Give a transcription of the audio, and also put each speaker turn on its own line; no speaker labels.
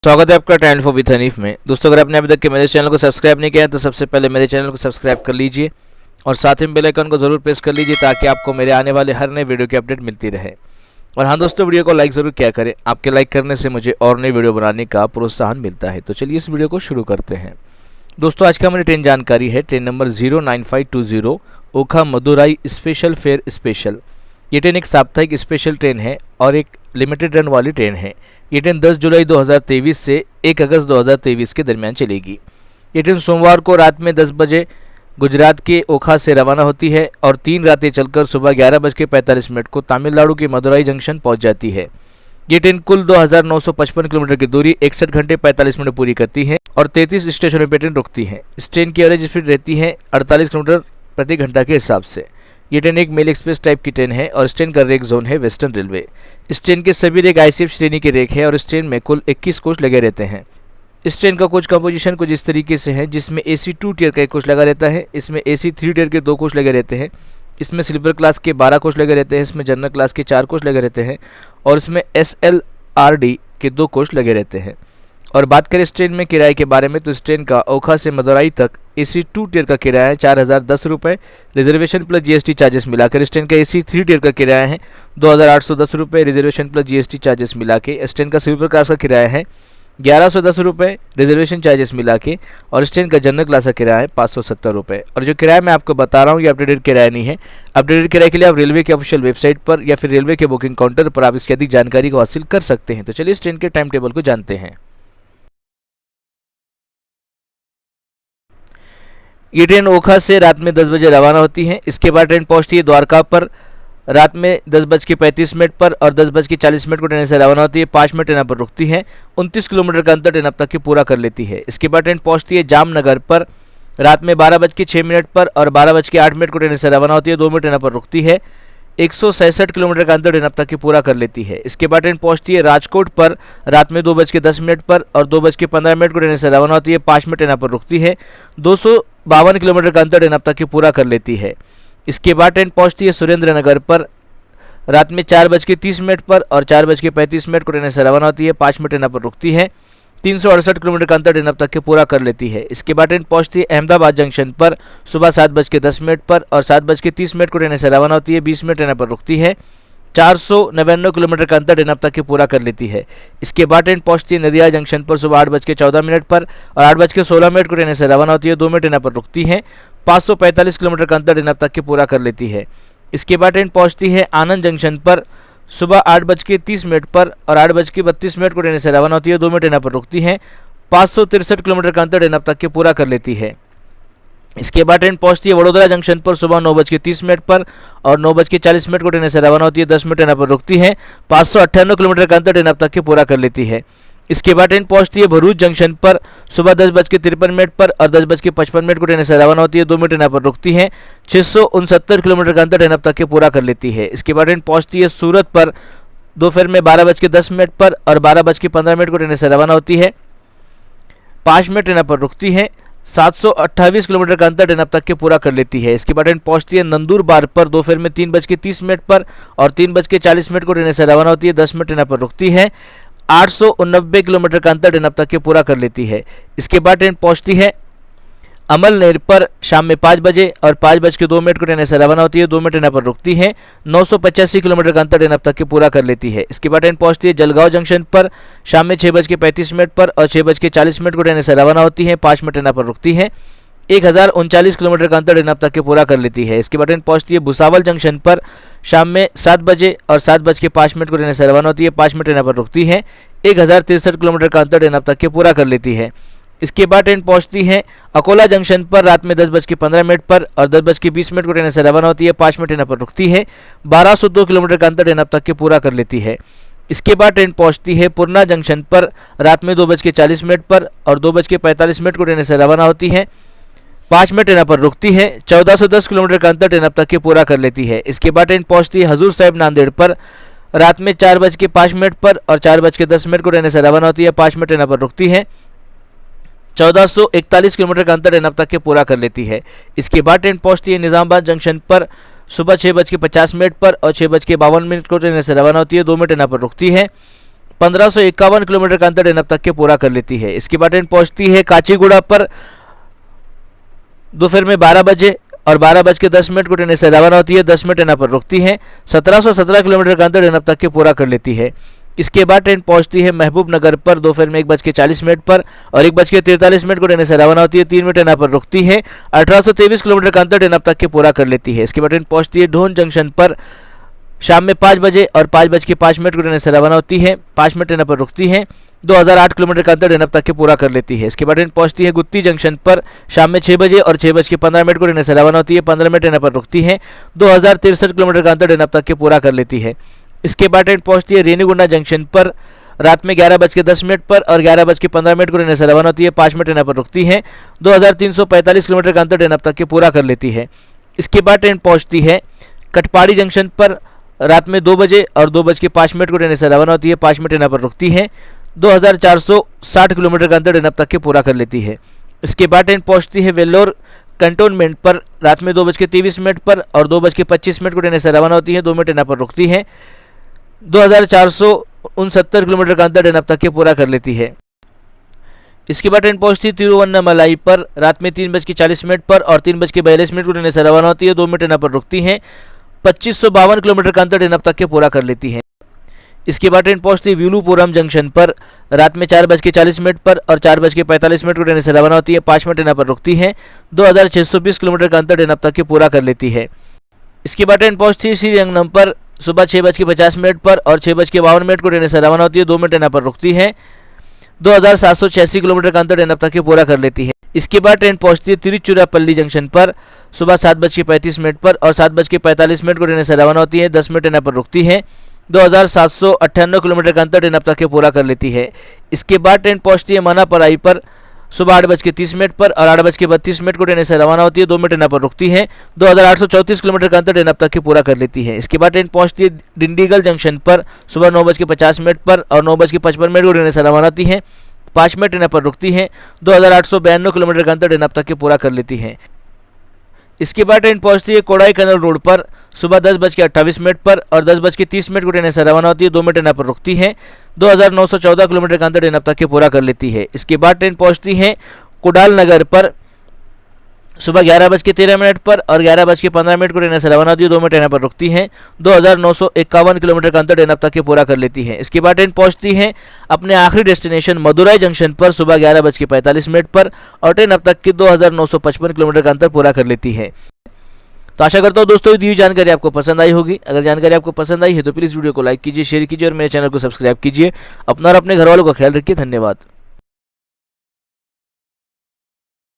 स्वागत है आपका टैलेंट फॉर विद हनीफ में। दोस्तों, अगर आपने अभी तक के मेरे चैनल को सब्सक्राइब नहीं किया है तो सबसे पहले मेरे चैनल को सब्सक्राइब कर लीजिए और साथ ही बेल आइकन को जरूर प्रेस कर लीजिए ताकि आपको मेरे आने वाले हर नए वीडियो की अपडेट मिलती रहे। और हाँ दोस्तों, वीडियो को लाइक ज़रूर किया करें। आपके लाइक करने से मुझे और नई वीडियो बनाने का प्रोत्साहन मिलता है। तो चलिए इस वीडियो को शुरू करते हैं। दोस्तों, आज का हमारी ट्रेन जानकारी है ट्रेन नंबर 09520 ओखा मदुराई स्पेशल फेयर स्पेशल। ये ट्रेन एक साप्ताहिक स्पेशल ट्रेन है और एक लिमिटेड रन वाली ट्रेन है। ये ट्रेन 10 जुलाई 2023 से 1 अगस्त 2023 के दरमियान चलेगी। ये ट्रेन सोमवार को रात में 10 बजे गुजरात के ओखा से रवाना होती है और 3 रातें चलकर सुबह 11:45 को तमिलनाडु के मदुराई जंक्शन पहुंच जाती है। ये ट्रेन कुल 2955 किलोमीटर की दूरी 61 घंटे 45 मिनट पूरी करती है और 33 स्टेशनों पर ट्रेन रुकती है। इस ट्रेन की एवरेज स्पीड रहती है 48 किलोमीटर प्रति घंटा के हिसाब से। ये ट्रेन एक मेल एक्सप्रेस टाइप की ट्रेन है और इस ट्रेन का रेक जोन है वेस्टर्न रेलवे। इस ट्रेन के सभी रेक आईसीएफ श्रेणी के रेक है और इस ट्रेन में कुल 21 कोच लगे रहते हैं। इस ट्रेन का कोच कंपोजिशन कुछ इस तरीके से है, जिसमें AC 2 टियर का एक कोच लगा रहता है, इसमें AC 3 टियर के 2 कोच लगे रहते हैं, इसमें स्लीपर क्लास के 12 कोच लगे रहते हैं, इसमें जनरल क्लास के 4 कोच लगे रहते हैं और इसमें SLRD के 2 कोच लगे रहते हैं। और बात करें इस ट्रेन में किराए के बारे में तो इस ट्रेन का ओखा से मदुराई तक AC 2 टियर का किराया है 4010 रुपये, रिजर्वेशन प्लस GST चार्जेस मिलाकर। इस ट्रेन का AC 3 टियर का किराया है 2810 रुपये, रिजर्वेशन प्लस GST चार्जेस मिला के। इस ट्रेन का स्लीपर क्लास का किराया है 1110 रुपये, रिजर्वेशन चार्जेस मिला के। और इस ट्रेन का जनरल क्लास का किराया है 570 रुपये। और जो किराया मैं आपको बता रहा हूँ ये अपडेटेड किराया नहीं है। अपडेटेड किराए के लिए आप रेलवे के ऑफिशियल वेबसाइट पर या फिर रेलवे के बुकिंग काउंटर पर आप इसकी अधिक जानकारी को हासिल कर सकते हैं। तो चलिए इस ट्रेन के टाइम टेबल को जानते हैं। ये ट्रेन ओखा से रात में 10 बजे रवाना होती है। इसके बाद ट्रेन पहुंचती है द्वारका पर रात में 10:35 पर और 10:40 को ट्रेन से रवाना होती है। 5 मिनट ट्रेन यहाँ पर रुकती है। 29 किलोमीटर का अंतर ट्रेन अब तक की पूरा कर लेती है। इसके बाद ट्रेन पहुंचती है जामनगर पर रात में 12:06 पर और 12:08 को ट्रेन से रवाना होती है। 2 मिनट ट्रेन यहाँ पर रुकती है। 167 किलोमीटर का अंतर ट्रेन अब तक की पूरा कर लेती है। इसके बाद ट्रेन पहुंचती है राजकोट पर रात में 2:10 पर और 2:15 को ट्रेन से रवाना होती है। 5 मिनट ट्रेन यहाँ पर रुकती है। 252 किलोमीटर का अंतर ट्रेन अब तक की पूरा कर लेती है। इसके बाद ट्रेन पहुंचती है सुरेंद्र नगर पर रात में 4:30 पर और 4:35 को ट्रेन से रवाना होती है। 5 मिनट ट्रेन यहाँ पर रुकती है। 368 किलोमीटर का अंतर ट्रेन अब तक के पूरा कर लेती है। इसके बाद ट्रेन पहुंचती है अहमदाबाद जंक्शन पर सुबह 7:10 पर और 7:30 को ट्रेन से रवाना होती है। 20 मिनट ट्रेन पर रुकती है। 499 किलोमीटर का अंतर ट्रेन अब तक के पूरा कर लेती है। इसके बाद ट्रेन पहुंचती है नदिया जंक्शन पर सुबह 8:14 पर और 8:16 को ट्रेन से रवाना होती है। 2 मिनट ट्रेन पर रुकती है। 545 किलोमीटर का अंतर ट्रेन अब तक के पूरा कर लेती है। इसके बाद ट्रेन पहुंचती है आनंद जंक्शन पर सुबह 8:30 पर और 8:32 को ट्रेन से रवाना होती है। 2 मिनट ट्रेन पर रुकती है। 563 किलोमीटर का अंतर ट्रेन अब तक के पूरा कर लेती है। इसके बाद ट्रेन पहुंचती है वडोदरा जंक्शन पर सुबह 9:30 पर और 9:40 को ट्रेन से रवाना होती है। 10 मिनट ट्रेन पर रुकती है। 598 किलोमीटर का अंतर ट्रेन अब तक के पूरा कर लेती है। इसके बाद ट्रेन पहुंचती है भरूच जंक्शन पर सुबह 10:53 पर और 10:55 को ट्रेन से रवाना होती है। 2 मिनट ट्रेन पर रुकती है। 669 किलोमीटर का अंतर ट्रेन अब तक के पूरा कर लेती है। इसके बाद ट्रेन पहुंचती है सूरत पर दोपहर में 12:10 पर और 12:15 को ट्रेन से रवाना होती है। 5 मिनट ट्रेन पर रुकती है। 728 किलोमीटर का अंतर ट्रेन अब तक के पूरा कर लेती है। इसके बाद ट्रेन पहुंचती है नंदुरबार पर दोपहर में 3:30 पर और 3:40 को ट्रेन से रवाना होती है। 10 मिनट ट्रेन पर रुकती है। 889 किलोमीटर का अंतर ट्रेन अब तक के पूरा कर लेती है। इसके बाद ट्रेन पहुंचती है अमलनेर पर शाम में 5 बजे और 5:02 को ट्रेन से रवाना होती है। 2 मिनट ट्रेन पर रुकती है। 985 किलोमीटर का अंतर ट्रेन अब तक के पूरा कर लेती है। इसके बाद ट्रेन पहुंचती है जलगांव जंक्शन पर शाम में 6:35 पर और 6:40 को ट्रेन से रवाना होती है। 5 मिनट ट्रेन पर रुकती है। 1039 किलोमीटर का अंतर ट्रेन अब तक के पूरा कर लेती है। इसके बाद ट्रेन पहुंचती है भुसावल जंक्शन पर शाम में 7 बजे और 7:05 को ट्रेन से रवाना होती है। 5 मिनट ट्रेन पर रुकती है। 1063 किलोमीटर का अंतर ट्रेन अब तक के पूरा कर लेती है। इसके बाद ट्रेन पहुंचती है अकोला जंक्शन पर रात में 10:15 पर और 10:20 को ट्रेन से रवाना होती है। 5 मिनट ट्रेन पर रुकती है। 1202 किलोमीटर का अंतर ट्रेन अब तक के पूरा कर लेती है। इसके बाद ट्रेन पहुंचती है पुरना जंक्शन पर रात में 2:40 पर और 2:45 को ट्रेन से रवाना होती है। 5 मिनट ट्रेन पर रुकती है। 1410 किलोमीटर का अंतर ट्रेन अब तक के पूरा कर लेती है। इसके बाद ट्रेन पहुंचती है हजूर साहिब नांदेड़ पर रात में 4:05 पर और 4:10 को ट्रेन से रवाना होती है। 5 मिनट ट्रेन पर रुकती है। 1441 किलोमीटर का अंतर ट्रेन अब तक के पूरा कर लेती है। इसके बाद ट्रेन पहुंचती है निजामाबाद जंक्शन पर सुबह 6:50 पर और 6:52 को ट्रेन से रवाना होती है। 2 मिनट ट्रेन पर रुकती है। 1551 किलोमीटर का अंतर ट्रेन अब तक के पूरा कर लेती है। इसके बाद ट्रेन पहुंचती है काचीगुड़ा पर दोपहर में 12 बजे और 12:10 को ट्रेन से रवाना होती है। 10 मिनट ट्रेन पर रुकती है। 1717 किलोमीटर का अंतर ट्रेन अब तक के पूरा कर लेती है। इसके बाद ट्रेन पहुंचती है महबूब नगर पर दोपहर में 1:40 पर और 1:43 को ट्रेन से रवाना होती है। 3 मिनट ट्रेन पर रुकती है। 1823 किलोमीटर का अंतर ट्रेन अब तक के पूरा कर लेती है। इसके बाद ट्रेन पहुंचती है ढोन जंक्शन पर शाम में 5 बजे और 5:05 को ट्रेन से रवाना होती है। 5 मिनट ट्रेन पर रुकती है। 2008 किलोमीटर का अंतर ट्रेन अब तक के पूरा कर लेती है। इसके बाद ट्रेन पहुंचती है गुत्ती जंक्शन पर शाम में 6 बजे और 6:15 को ट्रेन से रवाना होती है। 15 मिनट ट्रेन पर रुकती है। 2063 किलोमीटर का अंतर ट्रेन अब तक के पूरा कर लेती है। इसके बाद ट्रेन पहुंचती है रेनीगुंडा जंक्शन पर रात में 11:10 पर और 11:15 को ट्रेन से रवाना होती है। 5 मिनट ट्रेन पर रुकती है। 2345 किलोमीटर का अंतर ट्रेन अब तक के पूरा कर लेती है। इसके बाद ट्रेन पहुंचती है कटपाड़ी जंक्शन पर रात में 2 बजे और 2:05 को ट्रेन से रवाना होती है। 5 मिनट ट्रेन पर रुकती है। 2460 किलोमीटर का अंतर ट्रेन अब तक के पूरा कर लेती है। इसके बाद ट्रेन पहुंचती है वेल्लोर कंटोनमेंट पर रात में 2:23 पर और 2:25 को ट्रेन से रवाना होती है। 2 मिनट ट्रेन पर रुकती है। 2469 किलोमीटर का अंतर ट्रेन अब तक के पूरा कर लेती है। इसके बाद ट्रेन पहुंचती है तिरुवन्नामलाई पर रात में 3:40 पर और 3:42 को ट्रेन से रवाना होती है। 2 मिनट ट्रेन पर रुकती है। 2552 किलोमीटर का अंतर ट्रेन अब तक के पूरा कर लेती है। इसके बाद ट्रेन पहुंचती है विलुपुरम जंक्शन पर रात में 4:40 पर और 4:45 को ट्रेन से रवाना होती है। 5 मिनट ट्रेन पर रुकती है। 2620 किलोमीटर का अंतर ट्रेन अब तक के पूरा कर लेती है। इसके बाद ट्रेन पहुंचती है श्रीरंगनम पर सुबह 6:50 पर और 6:52 को ट्रेन से रवाना होती है। 2 मिनट ट्रेन पर रुकती है। 2786 किलोमीटर का अंतर ट्रेन अब तक के पूरा कर लेती है। इसके बाद ट्रेन पहुंचती है तिरुचिरापल्ली जंक्शन पर सुबह 7:35 पर और 7:45 को ट्रेन से रवाना होती है। 10 मिनट ट्रेन पर रुकती है। 2798 किलोमीटर का अंतर ट्रेन अब तक के पूरा कर लेती है। इसके बाद ट्रेन पहुंचती है मनापराई पर सुबह 8:30 पर और 8:32 को ट्रेन से रवाना होती है। 2 मिनट ट्रेन पर रुकती है। 2834 किलोमीटर का अंतर ट्रेन अब तक के पूरा कर लेती है। इसके बाद ट्रेन पहुंचती है डिंडीगल जंक्शन पर सुबह 9:50 पर और 9:55 को ट्रेन से रवाना होती है। 5 मिनट ट्रेन पर रुकती है। 2892 किलोमीटर का अंतर ट्रेन अब तक के पूरा कर लेती है। इसके बाद ट्रेन पहुंचती है कोडाईकनाल रोड पर सुबह 10:28 पर और 10:30 को ट्रेन से रवाना होती है। 2 मिनट ट्रेन पर रुकती है। 2914 किलोमीटर का अंतर ट्रेन अब तक के पूरा कर लेती है। इसके बाद ट्रेन पहुंचती है कुडाल नगर पर सुबह 11:13 पर और 11:15 को ट्रेन से रवाना होती है। 2 मिनट ट्रेन पर रुकती है। 2951 किलोमीटर का अंतर ट्रेन अब तक के पूरा कर लेती है। इसके बाद ट्रेन पहुंचती है अपने आखिरी डेस्टिनेशन मदुराई जंक्शन पर सुबह 11:45 पर और ट्रेन अब तक के 2955 किलोमीटर का अंतर पूरा कर लेती है। तो आशा करता हूँ दोस्तों दी हुई जानकारी आपको पसंद आई होगी। अगर जानकारी आपको पसंद आई है तो प्लीज़ वीडियो को लाइक कीजिए, शेयर कीजिए और मेरे चैनल को सब्सक्राइब कीजिए। अपना और अपने घर वालों का ख्याल रखिए। धन्यवाद।